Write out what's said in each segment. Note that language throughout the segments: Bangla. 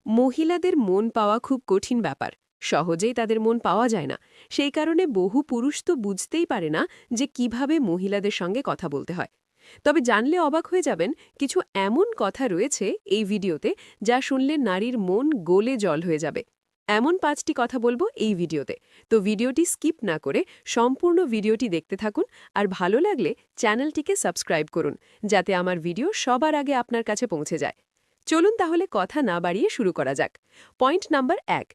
মহিলাদের মন পাওয়া খুব কঠিন ব্যাপার। সহজেই তাদের মন পাওয়া যায় না। সেই কারণে বহু পুরুষ তো বুঝতেই পারে না যে কিভাবে মহিলাদের সঙ্গে কথা বলতে হয়। তবে জানলে অবাক হয়ে যাবেন, কিছু এমন কথা রয়েছে এই ভিডিওতে যা শুনলে নারীর মন গলে জল হয়ে যাবে। এমন 5টি কথা বলবো এই ভিডিওতে। তো ভিডিওটি স্কিপ না করে সম্পূর্ণ ভিডিওটি দেখতে থাকুন, আর ভালো লাগলে চ্যানেলটিকে সাবস্ক্রাইব করুন, যাতে আমার ভিডিও সবার আগে আপনার কাছে পৌঁছে যায়। চলুন তাহলে কথা না বাড়িয়ে শুরু করা যাক। পয়েন্ট নাম্বার 1,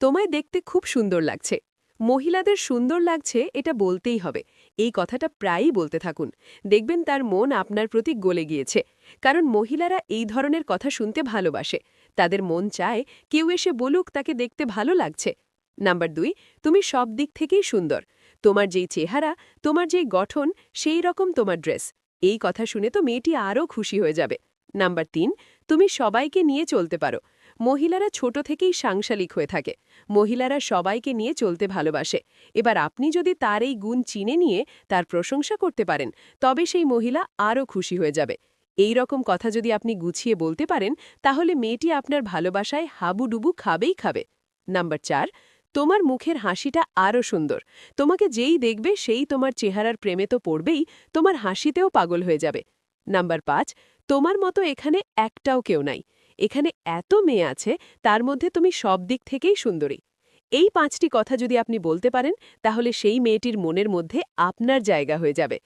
তোমায় দেখতে খুব সুন্দর লাগছে। মহিলাদের সুন্দর লাগছে এটা বলতেই হবে। এই কথাটা প্রায়ই বলতে থাকুন। দেখবেন তার মন আপনার প্রতি গলে গিয়েছে। কারণ মহিলারা এই ধরনের কথা শুনতে ভালোবাসে। তাদের মন চায় কেউ এসে বলুক তাকে দেখতে ভালো লাগছে। নাম্বার 2, তুমি সব দিক থেকেই সুন্দর। তোমার যেই চেহারা, তোমার যেই গঠন, সেই রকম তোমার ড্রেস। এই কথা শুনে তো মেয়েটি আরও খুশি হয়ে যাবে। নাম্বার 3, তুমি সবাইকে নিয়ে চলতে পারো। মহিলারা ছোট থেকেই সাংসারিক হয়ে থাকে। মহিলারা সবাইকে নিয়ে চলতে ভালোবাসে। এবার আপনি যদি তার এই গুণ চিনে নিয়ে তার প্রশংসা করতে পারেন, তবে সেই মহিলা আরও খুশি হয়ে যাবে। এই রকম কথা যদি আপনি গুছিয়ে বলতে পারেন, তাহলে মেয়েটি আপনার ভালোবাসায় হাবুডুবু খাবেই খাবে। নাম্বার 4, তোমার মুখের হাসিটা আরও সুন্দর। তোমাকে যেই দেখবে সেই তোমার চেহারার প্রেমে তো পড়বেই, তোমার হাসিতেও পাগল হয়ে যাবে। নাম্বার 5, তোমার মতো এখানে একটাও কেউ নাই। এখানে এত মেয়ে আছে, তার মধ্যে তুমি সব দিক থেকেই সুন্দরী। এই 5টি কথা যদি আপনি বলতে পারেন, তাহলে সেই মেয়েটির মনের মধ্যে আপনার জায়গা হয়ে যাবে।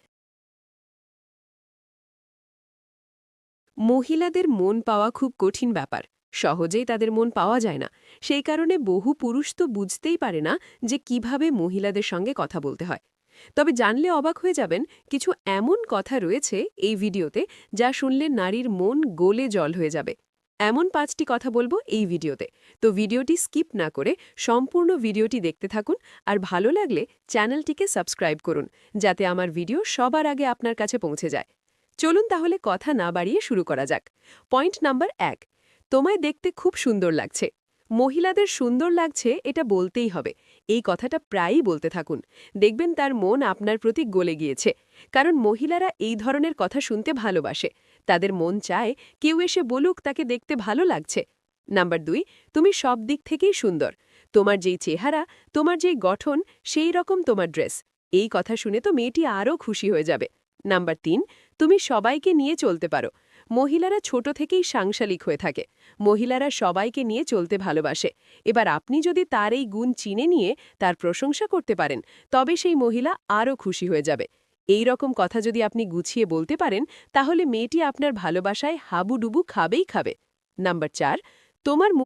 মহিলাদের মন পাওয়া খুব কঠিন ব্যাপার। সহজেই তাদের মন পাওয়া যায় না। সেই কারণে বহু পুরুষ তো বুঝতেই পারে না যে কিভাবে মহিলাদের সঙ্গে কথা বলতে হয়। তবে জানলে অবাক হয়ে যাবেন, কিছু এমন কথা রয়েছে এই ভিডিওতে যা শুনলে নারীর মন গলে জল হয়ে যাবে। এমন 5টি কথা বলবো এই ভিডিওতে। তো ভিডিওটি স্কিপ না করে সম্পূর্ণ ভিডিওটি দেখতে থাকুন, আর ভালো লাগলে চ্যানেলটিকে সাবস্ক্রাইব করুন, যাতে আমার ভিডিও সবার আগে আপনার কাছে পৌঁছে যায়। চলুন তাহলে কথা না বাড়িয়ে শুরু করা যাক। পয়েন্ট নাম্বার 1, তোমায় দেখতে খুব সুন্দর লাগছে। মহিলাদের সুন্দর লাগছে এটা বলতেই হবে। এই কথাটা প্রায়ই বলতে থাকুন। দেখবেন তার মন আপনার প্রতি গলে গিয়েছে। কারণ মহিলারা এই ধরনের কথা শুনতে ভালোবাসে। তাদের মন চায় কেউ এসে বলুক তাকে দেখতে ভালো লাগছে। নাম্বার 2, তুমি সব দিক থেকেই সুন্দর। তোমার যেই চেহারা, তোমার যেই গঠন, সেই রকম তোমার ড্রেস। এই কথা শুনে তো মেয়েটি আরও খুশি হয়ে যাবে। নাম্বার 3, তুমি সবাইকে নিয়ে চলতে পারো। মহিলারা ছোট থেকেই সাংসারিক হয়ে থাকে। মহিলারা সবাইকে নিয়ে চলতে ভালোবাসে। এবার আপনি যদি তার এই গুণ চিনে নিয়ে তার প্রশংসা করতে পারেন, তবে সেই মহিলা আরও খুশি হয়ে যাবে। এই রকম কথা যদি আপনি গুছিয়ে বলতে পারেন, তাহলে মেয়েটি আপনার ভালোবাসায় হাবুডুবু খাবেই খাবে। নাম্বার 4, তোমার